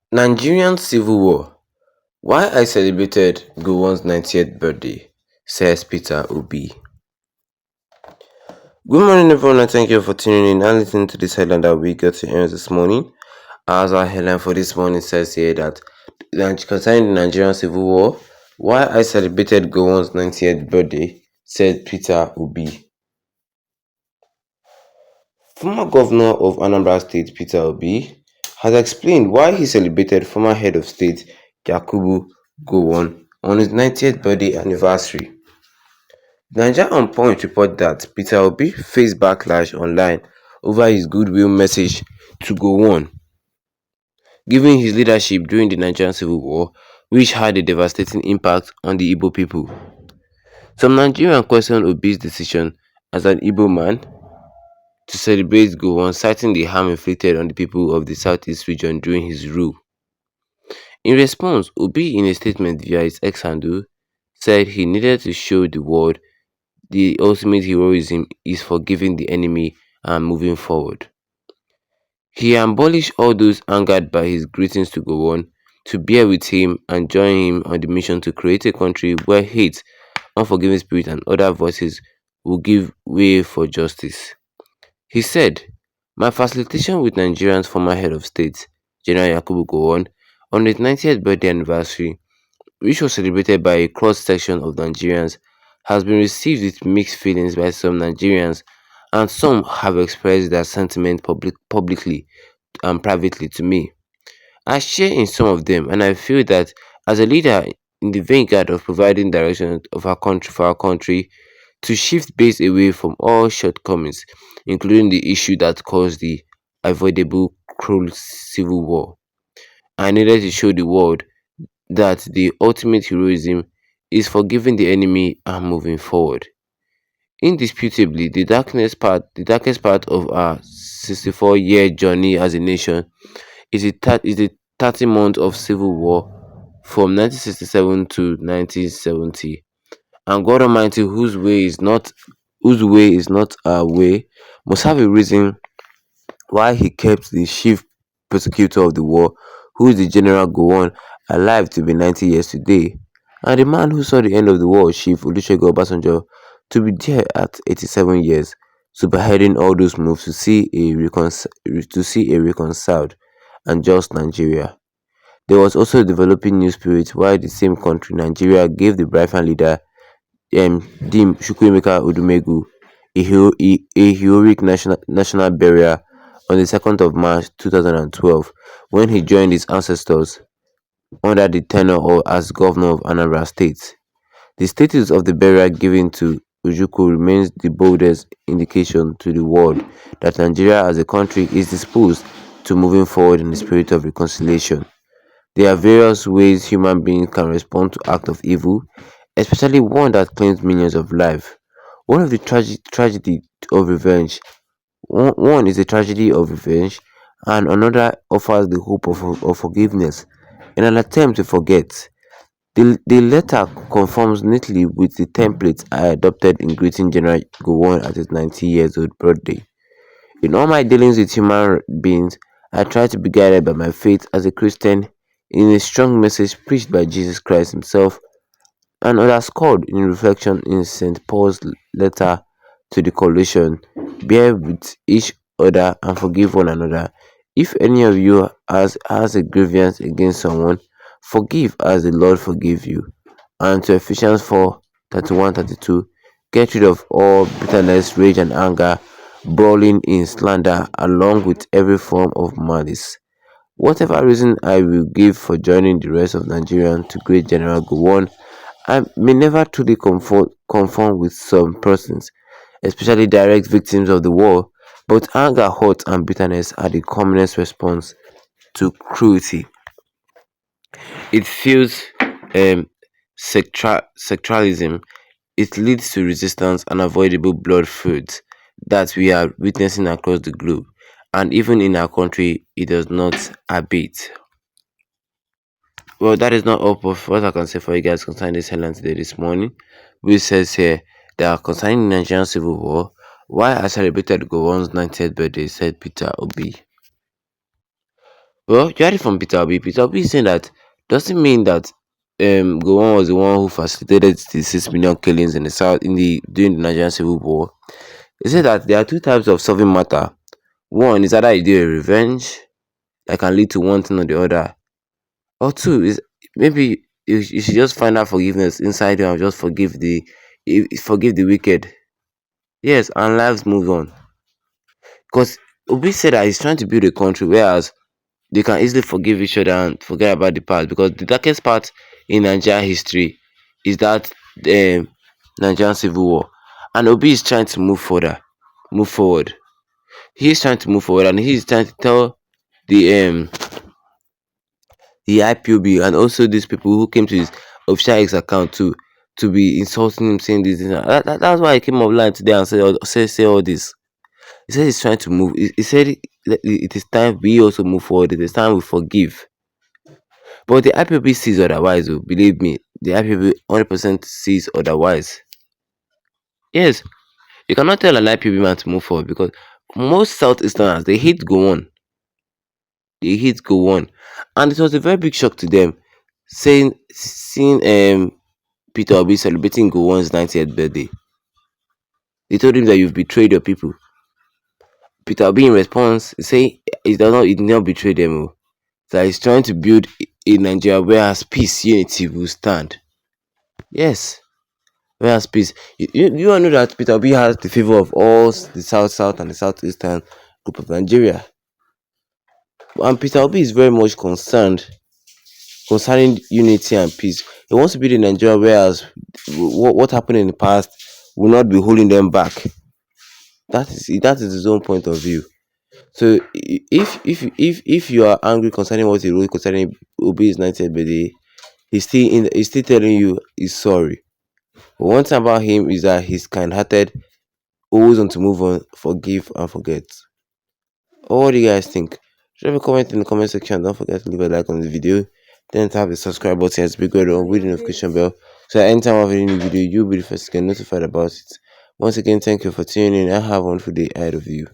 Nigerian Civil War: Why I celebrated Gowon's 90th birthday, says Peter Obi. Good morning, everyone, and thank you for tuning in and listening to this headline that we got to hear this morning. As our headline for this morning says here that concerning the Nigerian Civil War, why I celebrated Gowon's 90th birthday, said Peter Obi. Former Governor of Anambra State Peter Obi has explained why he celebrated former head of state Yakubu Gowon on his 90th birthday anniversary. The Nigeria On Point report that Peter Obi faced backlash online over his goodwill message to Gowon, given his leadership during the Nigerian Civil War, which had a devastating impact on the Igbo people. Some Nigerians questioned Obi's decision as an Igbo man to celebrate Gowon, citing the harm inflicted on the people of the southeast region during his rule. In response, Obi, in a statement via his X handle, said he needed to show the world the ultimate heroism is forgiving the enemy and moving forward. He abolished all those angered by his greetings to Gowon to bear with him and join him on the mission to create a country where hate, unforgiving spirit, and other voices will give way for justice. He said, "My facilitation with Nigeria's former head of state, General Yakubu Gowon, on his 90th birthday anniversary, which was celebrated by a cross-section of Nigerians, has been received with mixed feelings by some Nigerians, and some have expressed their sentiment publicly and privately to me. I share in some of them, and I feel that as a leader in the vanguard of providing direction of our country for our country, to shift base away from all shortcomings, including the issue that caused the avoidable cruel civil war. I needed to show the world that the ultimate heroism is forgiving the enemy and moving forward. Indisputably, the darkest part of our 64-year journey as a nation is the 30 months of civil war from 1967 to 1970. And God Almighty, whose way is not our way, must have a reason why He kept the chief prosecutor of the war, who is the General Gowon, alive to be 90 years today, and the man who saw the end of the war, Chief Olusegun Obasanjo, to be there at 87 years, spearheading all those moves to see a reconciled and just Nigeria. There was also a developing new spirit while the same country, Nigeria, gave the Biafran leader Dim Chukwuemeka Odumegwu a heroic national burial on the 2nd of March 2012 when he joined his ancestors under the tenure as governor of Anambra State. The status of the burial given to Ojukwu remains the boldest indication to the world that Nigeria as a country is disposed to moving forward in the spirit of reconciliation. There are various ways human beings can respond to acts of evil, especially one that claims millions of lives. One of the tragedy of revenge. One is a tragedy of revenge, and another offers the hope of forgiveness in an attempt to forget. The latter conforms neatly with the template I adopted in greeting General Gowon at his 90 years old birthday. In all my dealings with human beings, I try to be guided by my faith as a Christian in a strong message preached by Jesus Christ himself and underscored in reflection in St. Paul's letter to the Colossians. Bear with each other and forgive one another. If any of you has a grievance against someone, forgive as the Lord forgive you. And to Ephesians 4:31-32, get rid of all bitterness, rage, and anger, brawling in slander, along with every form of malice. Whatever reason I will give for joining the rest of Nigerians to great General Gowon, I may never truly conform with some persons, especially direct victims of the war, but anger, hurt, and bitterness are the commonest response to cruelty. It fuels sectoralism. It leads to resistance and avoidable blood feuds that we are witnessing across the globe, and even in our country, it does not abate. Well, that is not all of what I can say for you guys concerning this headline today this morning, which says here that concerning the Nigerian Civil War, why I celebrated Gowon's 90th birthday, said Peter Obi. Well, you heard it from Peter Obi. Peter Obi is saying that doesn't mean that Gowon was the one who facilitated the 6 million killings in the south in the during the Nigerian Civil War. He said that there are two types of solving matter. One is either you do a revenge that can lead to one thing or the other, or two is maybe you should just find out forgiveness inside you and just forgive the wicked. Yes, and lives move on. Because Obi said that he's trying to build a country whereas they can easily forgive each other and forget about the past. Because the darkest part in Nigerian history is that Nigerian Civil War, and Obi is trying to move forward. He's trying to move forward, and he's trying to tell the IPOB and also these people who came to his official X account to be insulting him, saying this. That's why I came online today and say all this. He said he's trying to move. He said it is time we also move forward. It is time we forgive. But the IPOB sees otherwise. Oh, believe me, the IPOB 100% sees otherwise. Yes, you cannot tell an IPOB man to move forward because most Southeasterners they hate go on. They hate go on, and it was a very big shock to them seeing Peter Obi celebrating Gowon's 90th birthday. They told him that you've betrayed your people. Peter Obi in response say he did not betray them. Oh. That he's trying to build a Nigeria where peace, unity will stand. Yes, where peace. You all know that Peter Obi has the favor of all the South and the Southeastern group of Nigeria. And Peter Obi is very much concerned concerning unity and peace. He wants to build a Nigeria whereas what happened in the past will not be holding them back. That is his own point of view. So if you are angry concerning what he wrote concerning Obi's 90th birthday, he's still telling you he's sorry. But one thing about him is that he's kind-hearted, always want to move on, forgive and forget. What do you guys think? Drop a comment in the comment section. Don't forget to leave a like on the video. Then tap the subscribe button as big red on with the notification bell. So that anytime I have a new video, you'll be the first to get notified about it. Once again, thank you for tuning in. I have one for the ahead of you.